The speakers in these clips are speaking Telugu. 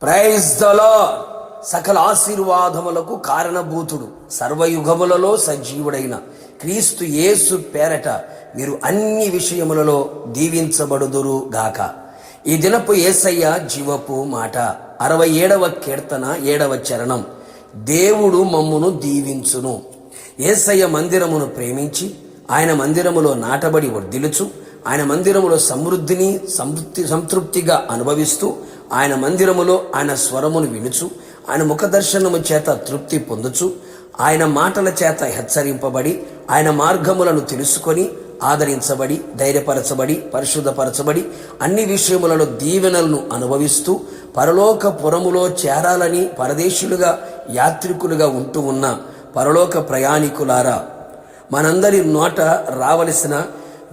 Praise the lord. సకల ఆశీర్వాదములకు కారణభూతుడు, సర్వయుగములలో సజీవుడైన క్రీస్తు యేసు పేరట మీరు అన్ని విషయములలో దీవించబడుదురు గాక. ఈ దినపు యేసయ్య జీవపు మాట. 67వ కీర్తన 7వ చరణం. దేవుడు మమ్మును దీవించును. యేసయ్య మందిరమును ప్రేమించి ఆయన మందిరములో నాటబడి వర్ధిల్లుచు, ఆయన మందిరములో సమృద్ధిని సంతృప్తిగా అనుభవిస్తూ, ఆయన మందిరములో ఆయన స్వరమును వినుచు, ఆయన ముఖదర్శనము చేత తృప్తి పొందుచు, ఆయన మాటల చేత హెచ్చరింపబడి, ఆయన మార్గములను తెలుసుకొని ఆదరించబడి, ధైర్యపరచబడి, పరిశుద్ధపరచబడి, అన్ని విషయములలో దీవెనలను అనుభవిస్తూ పరలోక పురములో చేరాలని పరదేశులుగా యాత్రికులుగా ఉంటూ ఉన్న పరలోక ప్రయాణికులారా, మనందరి నోట రావలసిన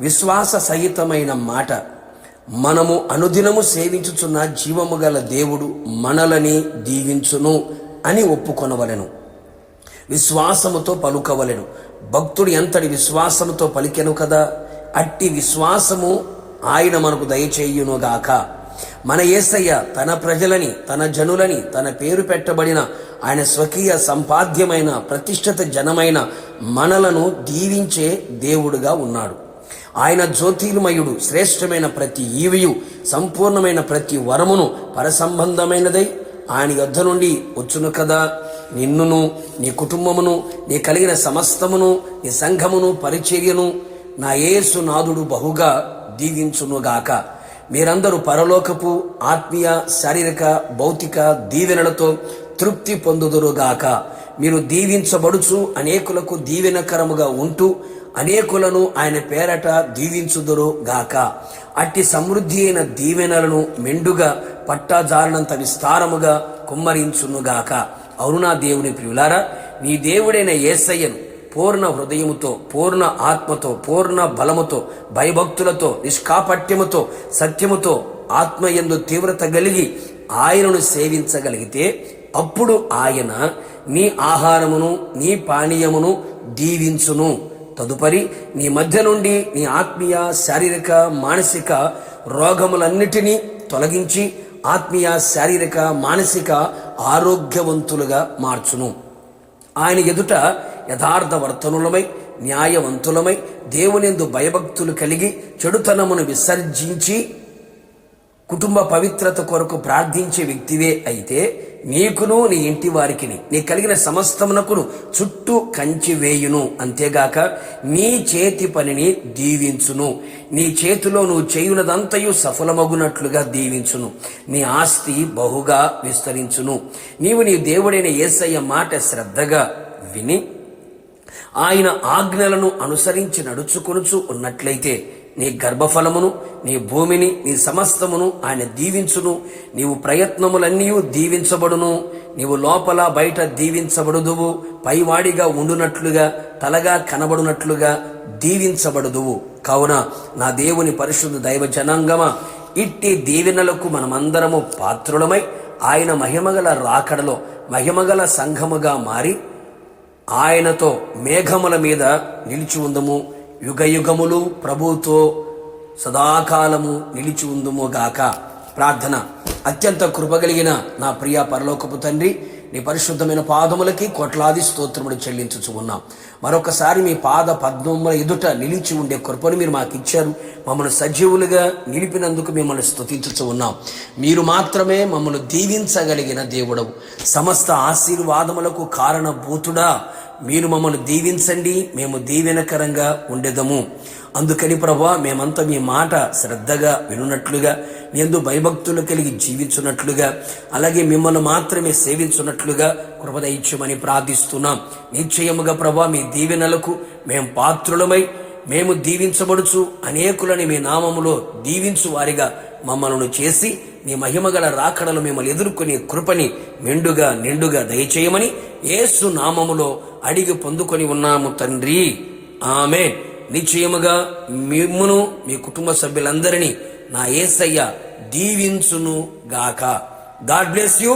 విశ్వాస సహితమైన మాట, మనము అనుదినము సేవించుచున్న జీవము గల దేవుడు మనలని దీవించును అని ఒప్పుకొనవలెను. విశ్వాసముతో పలుకవలెను. భక్తుడు ఎంతటి విశ్వాసముతో పలికెను కదా, అట్టి విశ్వాసము ఆయన మనకు దయచేయునుగాక. మన యేసయ్య తన ప్రజలని, తన జనులని, తన పేరు పెట్టబడిన ఆయన స్వకీయ సంపాద్యమైన ప్రతిష్ఠిత జనమైన మనలను దీవించే దేవుడుగా ఉన్నాడు. ఆయన జ్యోతిర్మయుడు. శ్రేష్టమైన ప్రతి ఈవియు, సంపూర్ణమైన ప్రతి వరమును పరసంబంధమైనదై ఆయన యొద్ద నుండి వచ్చును కదా. నిన్నును, నీ కుటుంబమును, నీ కలిగిన సమస్తమును, నీ సంఘమును, పరిచర్యను నా యేసు నాథుడు బహుగా దీవించునుగాక. మీరందరూ పరలోకపు ఆత్మీయ, శారీరక, భౌతిక దీవెనలతో తృప్తి పొందుదురుగాక. మీరు దీవించబడుచు అనేకులకు దీవెనకరముగా ఉంటూ అనేకులను ఆయన పేరట దీవించుదురు గాక. అట్టి సమృద్ధి అయిన దీవెనలను మెండుగా పట్టాజాలనంత విస్తారముగా కుమ్మరించునుగాక. అవునా దేవుని ప్రియులారా, నీ దేవుడైన యేసయ్యను పూర్ణ హృదయముతో, పూర్ణ ఆత్మతో, పూర్ణ బలముతో, భయభక్తులతో, నిష్కాపట్యముతో, సత్యముతో, ఆత్మయందు తీవ్రత కలిగి ఆయనను సేవించగలిగితే అప్పుడు ఆయన నీ ఆహారమును, నీ పానీయమును దీవించును. తదుపరి నీ మధ్య నుండి నీ ఆత్మీయ, శారీరక, మానసిక రోగములన్నిటినీ తొలగించి ఆత్మీయ, శారీరక, మానసిక ఆరోగ్యవంతులుగా మార్చును. ఆయన ఎదుట యథార్థవర్తనులమై, న్యాయవంతులమై, దేవునియందు భయభక్తులు కలిగి చెడుతనమును విసర్జించి కుటుంబ పవిత్రత కొరకు ప్రార్థించే వ్యక్తివే అయితే నీకును, నీ ఇంటి వారికిని, నీ కలిగిన సమస్తమునకును చుట్టూ కంచి వేయును. అంతేగాక నీ చేతి పనిని దీవించును. నీ చేతిలో నువ్వు చేయునదంతయు సఫలమగునట్లుగా దీవించును. నీ ఆస్తి బహుగా విస్తరించును. నీవు నీ దేవుడైన యేసయ్య మాట శ్రద్ధగా విని ఆయన ఆజ్ఞలను అనుసరించి నడుచుకొనుచు ఉన్నట్లయితే నీ గర్భఫలమును, నీ భూమిని, నీ సమస్తమును ఆయన దీవించును. నీవు ప్రయత్నములన్నీ దీవించబడును. నీవు లోపల బయట దీవించబడుదువు. పైవాడిగా ఉండునట్లుగా, తలగా కనబడునట్లుగా దీవించబడుదువు. కావున నా దేవుని పరిశుద్ధ దైవ జనాంగమా, ఇట్టి దీవెనలకు మనమందరము పాత్రులమై ఆయన మహిమగల రాకడలో మహిమగల సంఘముగా మారి ఆయనతో మేఘముల మీద నిలిచి ఉందము. యుగయుగములు ప్రభువుతో సదాకాలము నిలిచి ఉందుము గాక. ప్రార్థన. అత్యంత కృపగలిగిన నా ప్రియ పరలోకపు తండ్రి, నీ పరిశుద్ధమైన పాదములకి కోట్లాది స్తోత్రములు చెల్లించుచు ఉన్నాం. మరొకసారి మీ పాద పద్మముల ఎదుట నిలిచి ఉండే కృపను మీరు మాకు ఇచ్చారు. మమ్మల్ని సజీవులుగా నిలిపినందుకు మిమ్మల్ని స్తుతించుచు ఉన్నాం. మీరు మాత్రమే మమ్మల్ని దీవించగలిగిన దేవుడవు. సమస్త ఆశీర్వాదములకు కారణభూతుడా, మీరు మమ్మల్ని దీవించండి, మేము దీవెనకరంగా ఉండేదము. అందుకని ప్రభువా, మేమంతా మీ మాట శ్రద్ధగా వినున్నట్లుగా, యందు భయభక్తులు కలిగి జీవించున్నట్లుగా, అలాగే మిమ్మల్ని మాత్రమే సేవించున్నట్లుగా కృప దయచేయమని ప్రార్థిస్తున్నాం. నిశ్చయముగా ప్రభువా, మీ దీవెనలకు మేము పాత్రులమై మేము దీవించబడుచు అనేకులని మీ నామములో దీవించు వారిగా మమ్మల్ని చేసి నీ మహిమగల రాకడలు మిమ్మల్ని ఎదుర్కొనే కృపని మెండుగా నిండుగా దయచేయమని యేసు నామములో అడిగి పొందుకొని ఉన్నాము తండ్రి. ఆమేన్. నిశ్చయముగా మిమ్మును, మీ కుటుంబ సభ్యులందరినీ నా యేసయ్య దీవించును గాక. God bless you.